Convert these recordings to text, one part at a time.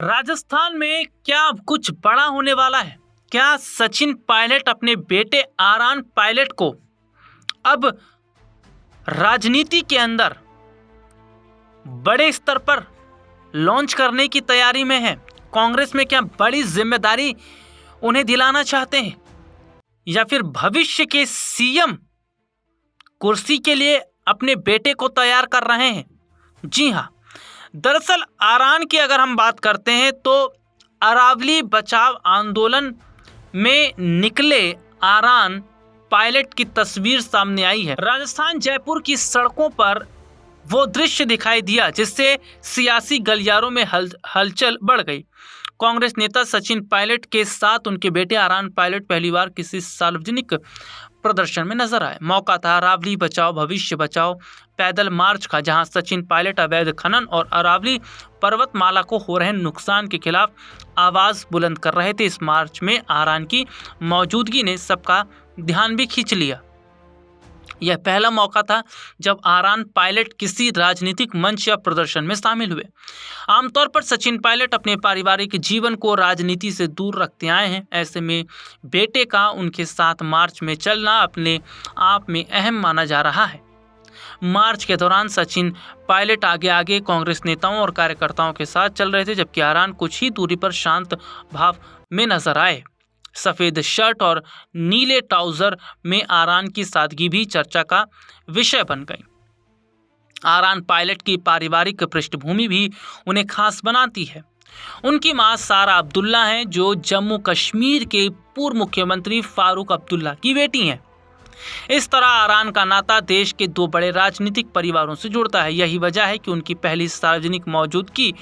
राजस्थान में क्या अब कुछ बड़ा होने वाला है? क्या सचिन पायलट अपने बेटे आरान पायलट को अब राजनीति के अंदर बड़े स्तर पर लॉन्च करने की तैयारी में है? कांग्रेस में क्या बड़ी जिम्मेदारी उन्हें दिलाना चाहते हैं, या फिर भविष्य के सीएम कुर्सी के लिए अपने बेटे को तैयार कर रहे हैं? जी हाँ, दरअसल आरान की अगर हम बात करते हैं तो अरावली बचाव आंदोलन में निकले आरान पायलट की तस्वीर सामने आई है। राजस्थान जयपुर की सड़कों पर वो दृश्य दिखाई दिया जिससे सियासी गलियारों में हलचल बढ़ गई। कांग्रेस नेता सचिन पायलट के साथ उनके बेटे आरान पायलट पहली बार किसी सार्वजनिक प्रदर्शन में नजर आए। मौका था अरावली बचाओ भविष्य बचाओ पैदल मार्च का, जहां सचिन पायलट अवैध खनन और अरावली पर्वतमाला को हो रहे नुकसान के खिलाफ आवाज बुलंद कर रहे थे। इस मार्च में आरान की मौजूदगी ने सबका ध्यान भी खींच लिया। यह पहला मौका था जब आरान पायलट किसी राजनीतिक मंच या प्रदर्शन में शामिल हुए। आमतौर पर सचिन पायलट अपने पारिवारिक जीवन को राजनीति से दूर रखते आए हैं। ऐसे में बेटे का उनके साथ मार्च में चलना अपने आप में अहम माना जा रहा है। मार्च के दौरान सचिन पायलट आगे आगे कांग्रेस नेताओं और कार्यकर्ताओं के साथ चल रहे थे, जबकि आरान कुछ ही दूरी पर शांत भाव में नजर आए। सफ़ेद शर्ट और नीले ट्राउजर में आरान की सादगी भी चर्चा का विषय बन गई। आरान पायलट की पारिवारिक पृष्ठभूमि भी उन्हें खास बनाती है। उनकी मां सारा अब्दुल्ला हैं, जो जम्मू कश्मीर के पूर्व मुख्यमंत्री फारूक अब्दुल्ला की बेटी हैं। इस तरह आरान का नाता देश के दो बड़े राजनीतिक परिवारों से जुड़ता है। यही वजह है कि उनकी पहली सार्वजनिक मौजूदगी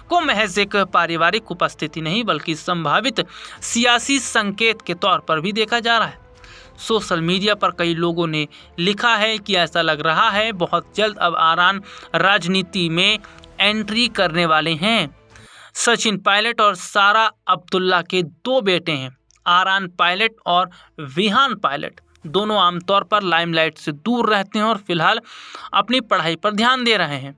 को महज एक पारिवारिक उपस्थिति नहीं बल्कि संभावित सियासी संकेत के तौर पर भी देखा जा रहा है। सोशल मीडिया पर कई लोगों ने लिखा है कि ऐसा लग रहा है बहुत जल्द अब आरान राजनीति में एंट्री करने वाले हैं। सचिन पायलट और सारा अब्दुल्ला के दो बेटे हैं, आरान पायलट और विहान पायलट। दोनों आमतौर पर लाइमलाइट से दूर रहते हैं और फिलहाल अपनी पढ़ाई पर ध्यान दे रहे हैं।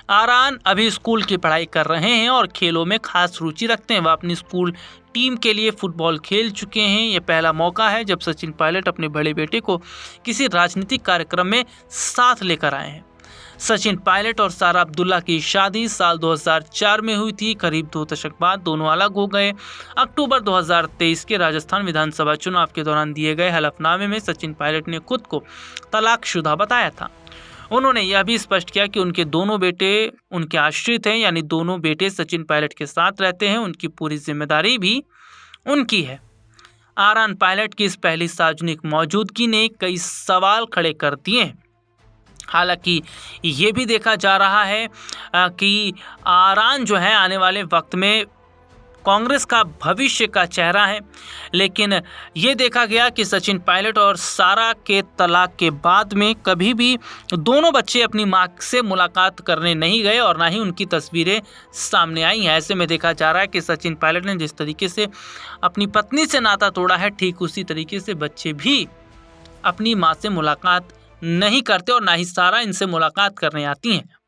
आरान अभी स्कूल की पढ़ाई कर रहे हैं और खेलों में खास रुचि रखते हैं। वह अपनी स्कूल टीम के लिए फुटबॉल खेल चुके हैं। यह पहला मौका है जब सचिन पायलट अपने बड़े बेटे को किसी राजनीतिक कार्यक्रम में साथ लेकर आए हैं। सचिन पायलट और सारा अब्दुल्ला की शादी साल 2004 में हुई थी। करीब 2 दशक बाद दोनों अलग हो गए। अक्टूबर 2023 के राजस्थान विधानसभा चुनाव के दौरान दिए गए हलफनामे में सचिन पायलट ने खुद को तलाकशुदा बताया था। उन्होंने यह भी स्पष्ट किया कि उनके दोनों बेटे उनके आश्रित हैं, यानी दोनों बेटे सचिन पायलट के साथ रहते हैं। उनकी पूरी जिम्मेदारी भी उनकी है। आरान पायलट की इस पहली सार्वजनिक मौजूदगी ने कई सवाल खड़े कर दिए हैं। हालांकि ये भी देखा जा रहा है कि आरान जो है आने वाले वक्त में कांग्रेस का भविष्य का चेहरा है, लेकिन ये देखा गया कि सचिन पायलट और सारा के तलाक के बाद में कभी भी दोनों बच्चे अपनी मां से मुलाकात करने नहीं गए और ना ही उनकी तस्वीरें सामने आई हैं। ऐसे में देखा जा रहा है कि सचिन पायलट ने जिस तरीके से अपनी पत्नी से नाता तोड़ा है, ठीक उसी तरीके से बच्चे भी अपनी मां से मुलाकात नहीं करते और ना ही सारा इनसे मुलाकात करने आती हैं।